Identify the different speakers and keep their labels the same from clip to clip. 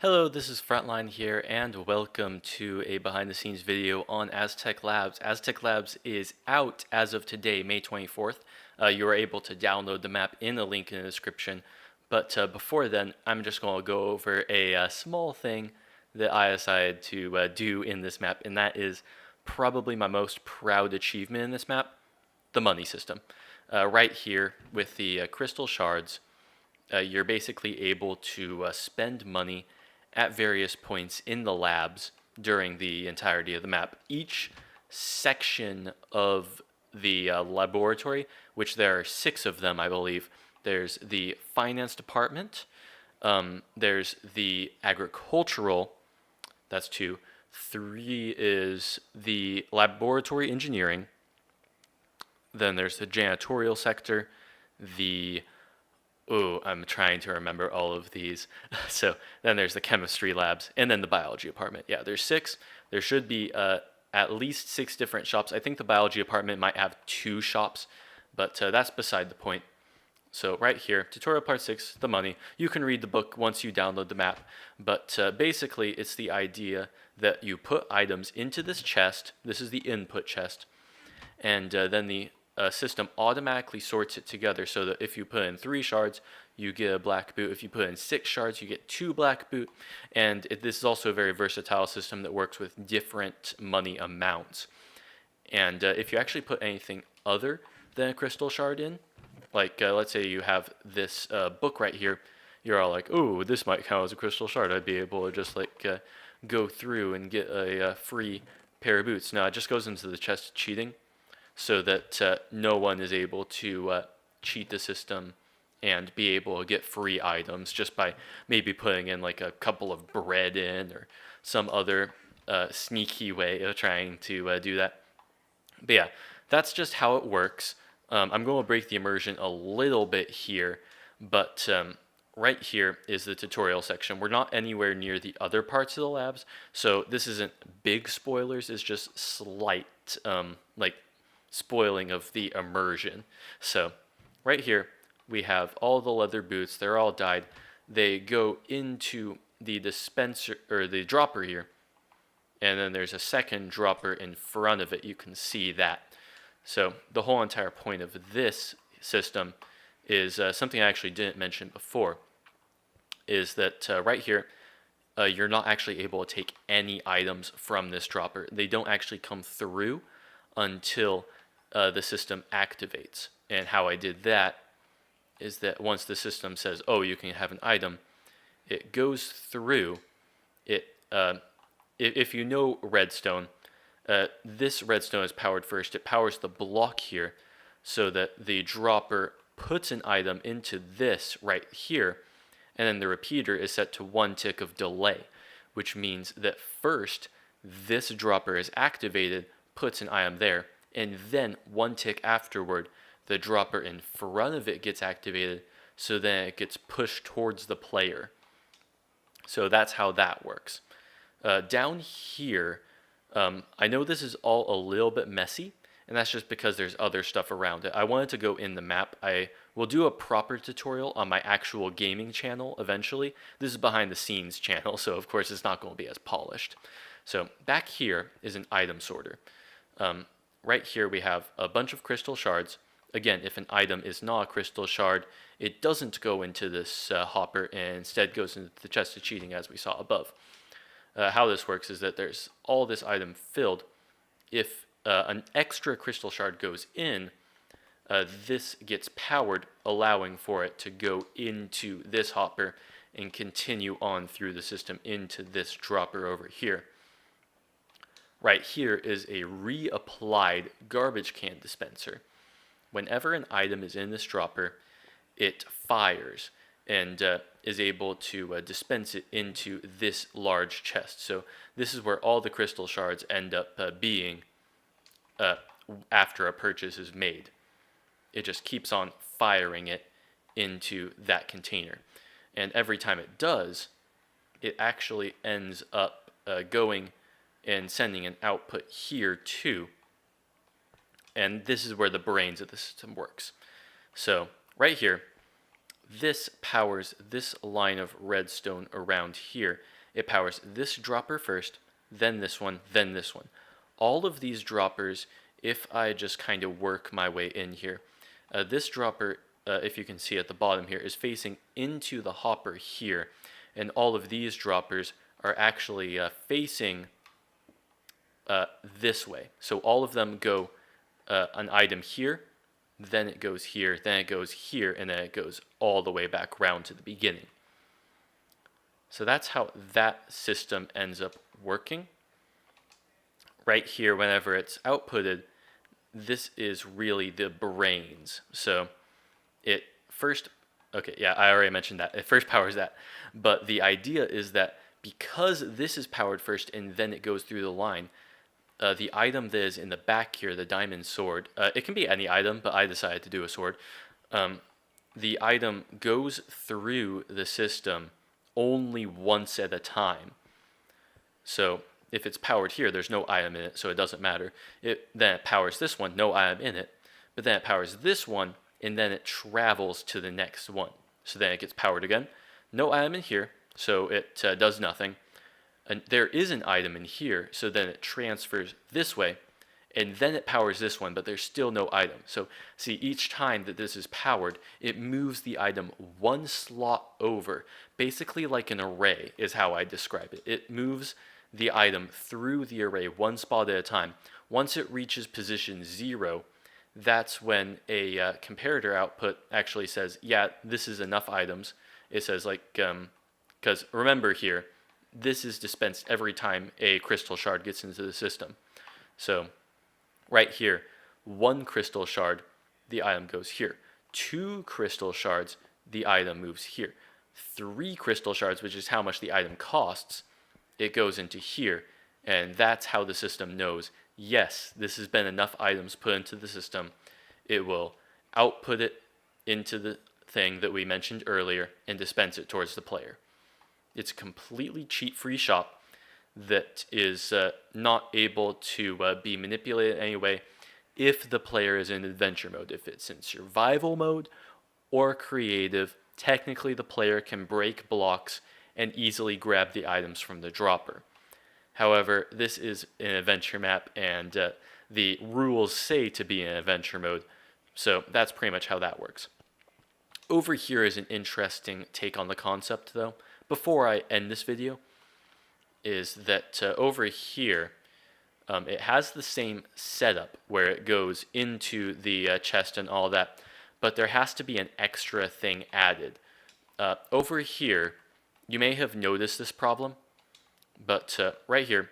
Speaker 1: Hello, this is Frontline here, and welcome to a behind-the-scenes video on Aztech Labs. Aztech Labs is out as of today, May 24th. You are able to download the map in the link in the description, but before then, I'm just going to go over a small thing that I decided to do in this map, and that is probably my most proud achievement in this map, the money system. Right here with the crystal shards, you're basically able to spend money at various points in the labs during the entirety of the map. Each section of the laboratory, which there are 6 of them, I believe. There's the finance department, there's the agricultural, that's 2. 3 is the laboratory engineering, then there's the janitorial sector, I'm trying to remember all of these. So then there's the chemistry labs, and then the biology department. Yeah, there's 6. There should be at least 6 different shops. I think the biology department might have 2 shops, but that's beside the point. So right here, tutorial part 6, the money. You can read the book once you download the map, but basically it's the idea that you put items into this chest. This is the input chest, and then the system automatically sorts it together so that if you put in 3 shards, you get a black boot. If you put in 6 shards, you get 2 black boot. And this is also a very versatile system that works with different money amounts. And if you actually put anything other than a crystal shard in, like let's say you have this book right here, you're all like, oh, this might count as a crystal shard. I'd be able to just like go through and get a free pair of boots. No, it just goes into the chest cheating, so that no one is able to cheat the system and be able to get free items just by maybe putting in like a couple of bread in or some other sneaky way of trying to do that. But yeah, that's just how it works. I'm going to break the immersion a little bit here, but right here is the tutorial section. We're not anywhere near the other parts of the labs, so this isn't big spoilers, it's just slight like spoiling of the immersion. So right here we have all the leather boots. They're all dyed. They go into the dispenser or the dropper here, and then there's a second dropper in front of it. You can see that. So the whole entire point of this system is something I actually didn't mention before, is that right here you're not actually able to take any items from this dropper. They don't actually come through until the system activates. And how I did that is that once the system says, oh, you can have an item, it goes through it. If you know Redstone, this Redstone is powered first. It powers the block here so that the dropper puts an item into this right here, and then the repeater is set to 1 tick of delay, which means that first this dropper is activated, puts an item there, and then 1 tick afterward, the dropper in front of it gets activated, so then it gets pushed towards the player. So that's how that works. Down here, I know this is all a little bit messy, and that's just because there's other stuff around it. I wanted to go in the map. I will do a proper tutorial on my actual gaming channel eventually. This is behind the scenes channel, so of course it's not going to be as polished. So back here is an item sorter. Right here we have a bunch of crystal shards. Again, if an item is not a crystal shard, it doesn't go into this hopper and instead goes into the chest of cheating, as we saw above. How this works is that there's all this item filled. If an extra crystal shard goes in, this gets powered, allowing for it to go into this hopper and continue on through the system into this dropper over here. Right here is a reapplied garbage can dispenser. Whenever an item is in this dropper, it fires and is able to dispense it into this large chest. So this is where all the crystal shards end up being after a purchase is made. It just keeps on firing it into that container. And every time it does, it actually ends up going and sending an output here too. And this is where the brains of the system works. So right here, this powers this line of redstone around here. It powers this dropper first, then this one, then this one. All of these droppers, if I just kind of work my way in here, this dropper, if you can see at the bottom here, is facing into the hopper here, and all of these droppers are actually facing this way. So all of them go an item here, then it goes here, then it goes here, and then it goes all the way back round to the beginning. So that's how that system ends up working. Right here, whenever it's outputted, this is really the brains. So it first, okay, yeah, I already mentioned that. It first powers that. But the idea is that because this is powered first and then it goes through the line, the item that is in the back here, the diamond sword, it can be any item, but I decided to do a sword. The item goes through the system only once at a time. So if it's powered here, there's no item in it, so it doesn't matter. Then it powers this one, no item in it, but then it powers this one, and then it travels to the next one. So then it gets powered again, no item in here, so it does nothing. And there is an item in here, so then it transfers this way, and then it powers this one, but there's still no item. So see, each time that this is powered, it moves the item one slot over, basically like an array is how I describe it. It moves the item through the array one spot at a time. Once it reaches position 0, that's when a comparator output actually says, yeah, this is enough items. It says like, because remember here, this is dispensed every time a crystal shard gets into the system. So right here, 1 crystal shard, the item goes here. 2 crystal shards, the item moves here. 3 crystal shards, which is how much the item costs, it goes into here. And that's how the system knows, yes, this has been enough items put into the system. It will output it into the thing that we mentioned earlier and dispense it towards the player. It's a completely cheat-free shop that is not able to be manipulated in any way if the player is in adventure mode. If it's in survival mode or creative, technically the player can break blocks and easily grab the items from the dropper. However, this is an adventure map, and the rules say to be in adventure mode, so that's pretty much how that works. Over here is an interesting take on the concept, though. Before I end this video, is that over here, it has the same setup where it goes into the chest and all that, but there has to be an extra thing added. Over here, you may have noticed this problem, but right here,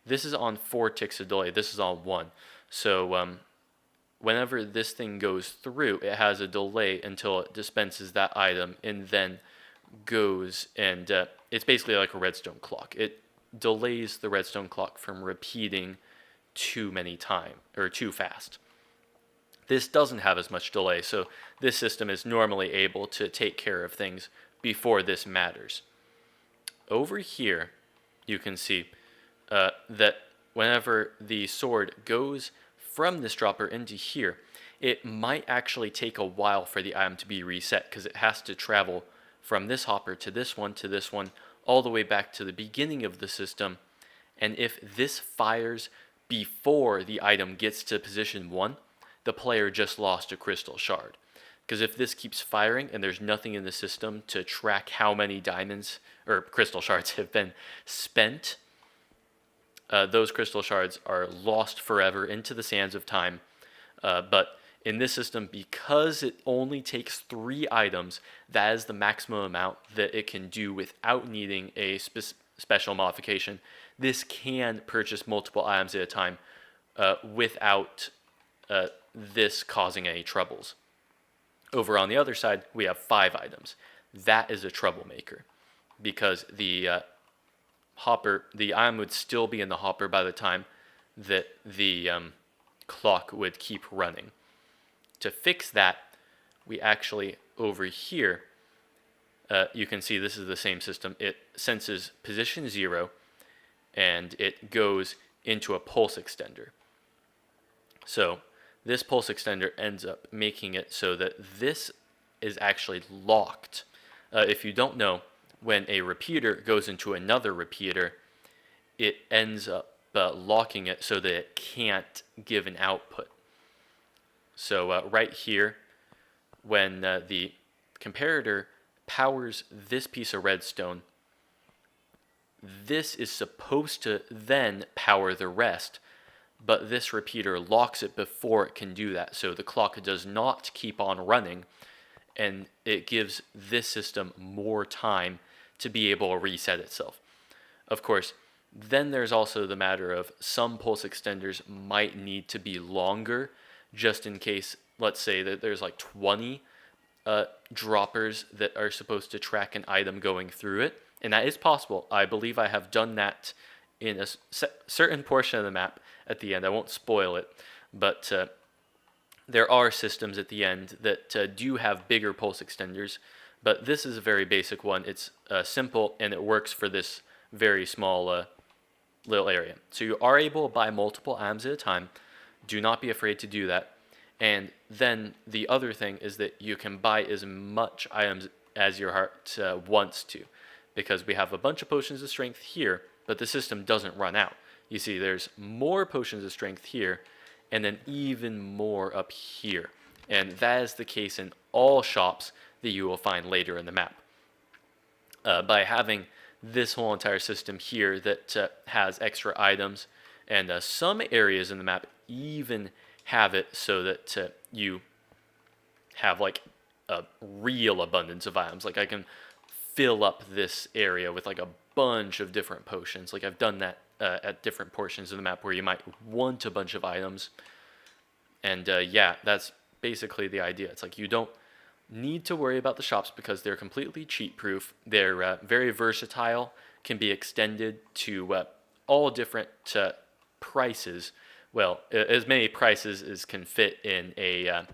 Speaker 1: this is on 4 ticks of delay. This is on 1. So whenever this thing goes through, it has a delay until it dispenses that item and then goes, and it's basically like a redstone clock. It delays the redstone clock from repeating too many times or too fast. This doesn't have as much delay, so this system is normally able to take care of things before this matters. Over here, you can see that whenever the sword goes from this dropper into here, it might actually take a while for the item to be reset because it has to travel from this hopper to this one, all the way back to the beginning of the system. And if this fires before the item gets to position 1, the player just lost a crystal shard. Because if this keeps firing and there's nothing in the system to track how many diamonds or crystal shards have been spent, those crystal shards are lost forever into the sands of time. But in this system, because it only takes 3 items, that is the maximum amount that it can do without needing a special modification. This can purchase multiple items at a time without this causing any troubles. Over on the other side, we have 5 items. That is a troublemaker because the item would still be in the hopper by the time that the clock would keep running. To fix that, we actually, over here, you can see this is the same system. It senses position 0, and it goes into a pulse extender. So this pulse extender ends up making it so that this is actually locked. If you don't know, when a repeater goes into another repeater, it ends up locking it so that it can't give an output. So right here, when the comparator powers this piece of redstone, this is supposed to then power the rest, but this repeater locks it before it can do that. So the clock does not keep on running, and it gives this system more time to be able to reset itself. Of course, then there's also the matter of some pulse extenders might need to be longer, just in case, let's say that there's like 20 droppers that are supposed to track an item going through it. And that is possible. I believe I have done that in a certain portion of the map at the end. I won't spoil it, but there are systems at the end that do have bigger pulse extenders, but this is a very basic one. It's simple, and it works for this very small little area. So you are able to buy multiple items at a time. Do not be afraid to do that. And then the other thing is that you can buy as much items as your heart wants to, because we have a bunch of potions of strength here, but the system doesn't run out. You see, there's more potions of strength here, and then even more up here. And that is the case in all shops that you will find later in the map. By having this whole entire system here that has extra items, and some areas in the map even have it so that you have like a real abundance of items. Like I can fill up this area with like a bunch of different potions. Like I've done that at different portions of the map where you might want a bunch of items. And yeah, that's basically the idea. It's like you don't need to worry about the shops because they're completely cheat proof. They're very versatile, can be extended to all different prices. Well, as many prices as can fit in a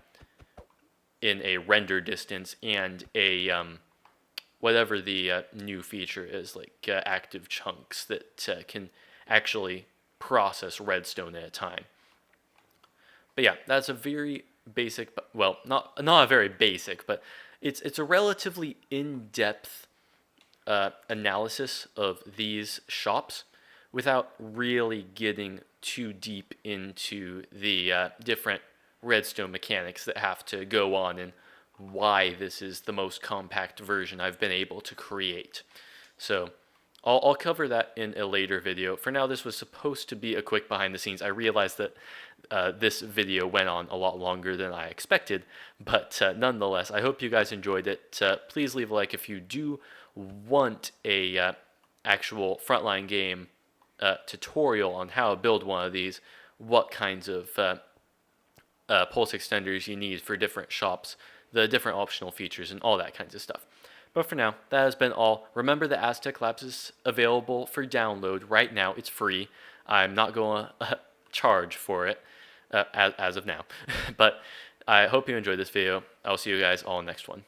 Speaker 1: render distance and a whatever the new feature is, like active chunks that can actually process redstone at a time. But yeah, that's a very basic, well, not a very basic, but it's a relatively in-depth analysis of these shops without really getting too deep into the different redstone mechanics that have to go on and why this is the most compact version I've been able to create. So I'll cover that in a later video. For now, this was supposed to be a quick behind the scenes. I realized that this video went on a lot longer than I expected, but nonetheless, I hope you guys enjoyed it. Please leave a like if you do want a actual Frontline game tutorial on how to build one of these, what kinds of pulse extenders you need for different shops, the different optional features, and all that kinds of stuff. But for now, that has been all. Remember that Aztech Labs is available for download right now. It's free. I'm not going to charge for it as of now. But I hope you enjoyed this video. I'll see you guys all in the next one.